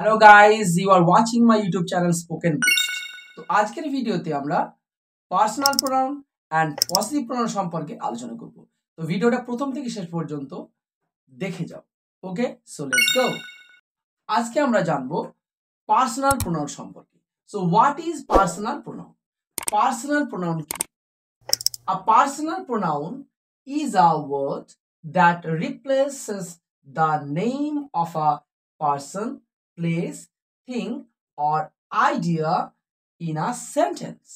Hello guys, you are watching my YouTube channel spoken boost. তো আজকের ভিডিওতে আমরা personal pronoun and possessive pronoun সম্পর্কে আলোচনা করব। তো ভিডিওটা প্রথম থেকে শেষ পর্যন্ত দেখে যাও। ওকে, সো লেটস গো। আজকে আমরা জানবো পার্সোনাল প্রোনাউন সম্পর্কে। So what is personal pronoun? Personal pronoun কি? A personal pronoun is a word that replaces the name of a person, place, thing, or idea in a sentence.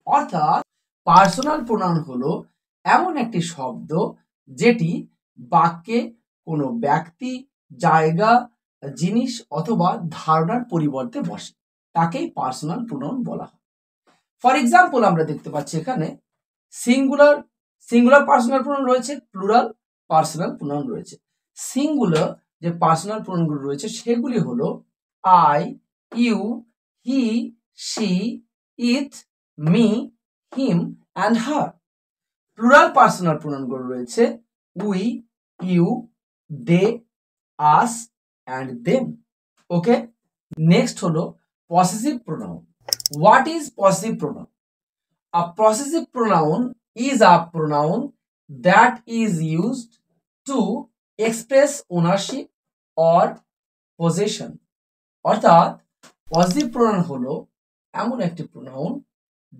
অর্থাৎ personal pronoun হলো এমন একটি শব্দ যেটি বাক্যে কোনো ব্যক্তি, জায়গা, জিনিস অথবা ধারণার পরিবর্তে বসে, তাকেই পার্সোনাল প্রোনাউন বলা হয়। ফর এক্সাম্পল আমরা দেখতে পাচ্ছি এখানে সিঙ্গুলার পার্সোনাল প্রোনাউন রয়েছে, প্লুরাল পার্সোনাল প্রোনাউন রয়েছে। সিঙ্গুলার যে পার্সোনাল প্রোনাউনগুলো রয়েছে সেগুলি হলো I, you, he, she, it, me, him and her. Plural personal প্রোনাউনগুলো রয়েছে we, you, they, us and them. Okay, next হলো possessive pronoun. What is possessive pronoun? A possessive pronoun is a pronoun that is used to express ownership or possession. অর্থাৎ positive pronoun হলো এমন একটি pronoun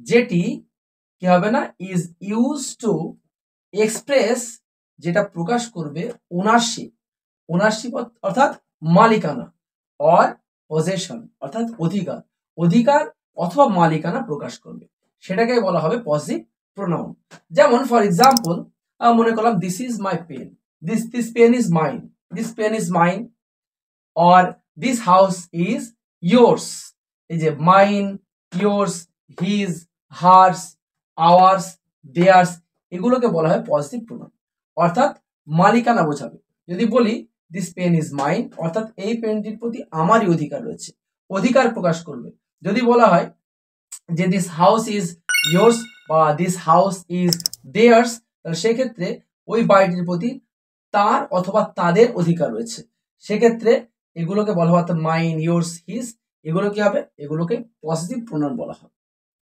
যেটি কি হবে না, is use to express, যেটা প্রকাশ করবে ওনারশিপ অর্থাৎ মালিকানা, অর পজেশন অর্থাৎ অধিকার অথবা মালিকানা প্রকাশ করবে, সেটাকে বলা হবে পজিটিভ প্রোনাউন। যেমন ফর এক্সাম্পল মনে করলাম this is my pen, this pen is mine, this pen is mine, or this house is yours. এই যে mine, yours, his, hers, ours, theirs, এগুলোকে বলা হয় পজিটিভ প্রোনাউন, অর্থাৎ মালিকানা বোঝাবে। যদি বলি দিস পেন ইজ মাইন, অর্থাৎ এই পেনটির প্রতি আমারই অধিকার রয়েছে, অধিকার প্রকাশ করবে। যদি বলা হয় যে দিস হাউস ইজ ইয়োর্স বা দিস হাউস ইজ দেয়ার্স, তাহলে সেক্ষেত্রে ওই বাড়িটির প্রতি তার অথবা তাদের অধিকার রয়েছে, সেক্ষেত্রে এগুলোকে বলা হয় মাইন, ইয়োর্স, হিজ, এগুলো কি হবে, এগুলোকে পজিটিভ প্রোনাউন বলা হয়।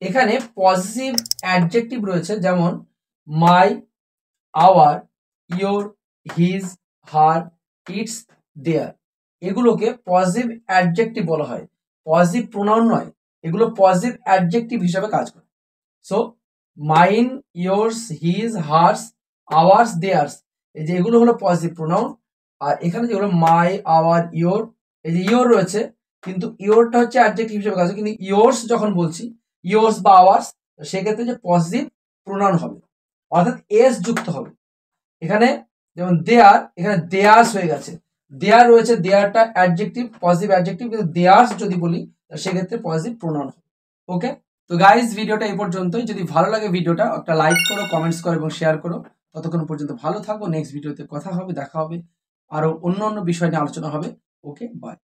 এখানে পজিটিভ অ্যাডজেক্টিভ রয়েছে, যেমন my, our, your, his, her, its, their, এগুলোকে পজিটিভ অ্যাডজেক্টিভ বলা হয়, পজিটিভ প্রোনাউন নয়, এগুলো পজিটিভ অ্যাডজেক্টিভ হিসাবে কাজ করে। So mine, yours, his, hers, ours, theirs, এই যে এগুলো হলো পজিটিভ প্রোনাউন। আর এখানে যেগুলো মাই, আওয়ার, ইয়োর, এই যে ইয়োর রয়েছে, কিন্তু ইয়োরটা হচ্ছে অ্যাডজেক্টিভ হিসেবে কাজ করে, কিন্তু ইয়োর্স যখন বলছি, ইয়োর্স বা আওয়ার্স, সেক্ষেত্রে যে পজিটিভ প্রোনাউন হবে, অর্থাৎ এস যুক্ত হবে। এখানে যেমন দেয়ার, এখানে দেয়ার্স হয়ে গেছে, দেয়ার রয়েছে, দেয়ারটা অ্যাডজেক্টিভ, পজিটিভ অ্যাডজেক্টিভ, কিন্তু দেয়ার্স যদি বলি সেক্ষেত্রে পজিটিভ প্রোনাউন হবে। ওকে, তো গাইজ ভিডিওটা এই পর্যন্তই। যদি ভালো লাগে ভিডিওটা একটা লাইক করো, কমেন্টস করো এবং শেয়ার করো। ততক্ষণ পর্যন্ত ভালো থাকো। নেক্সট ভিডিওতে কথা হবে, দেখা হবে, আরো অন্য অন্য বিষয় নিয়ে আলোচনা হবে। ওকে, বাই।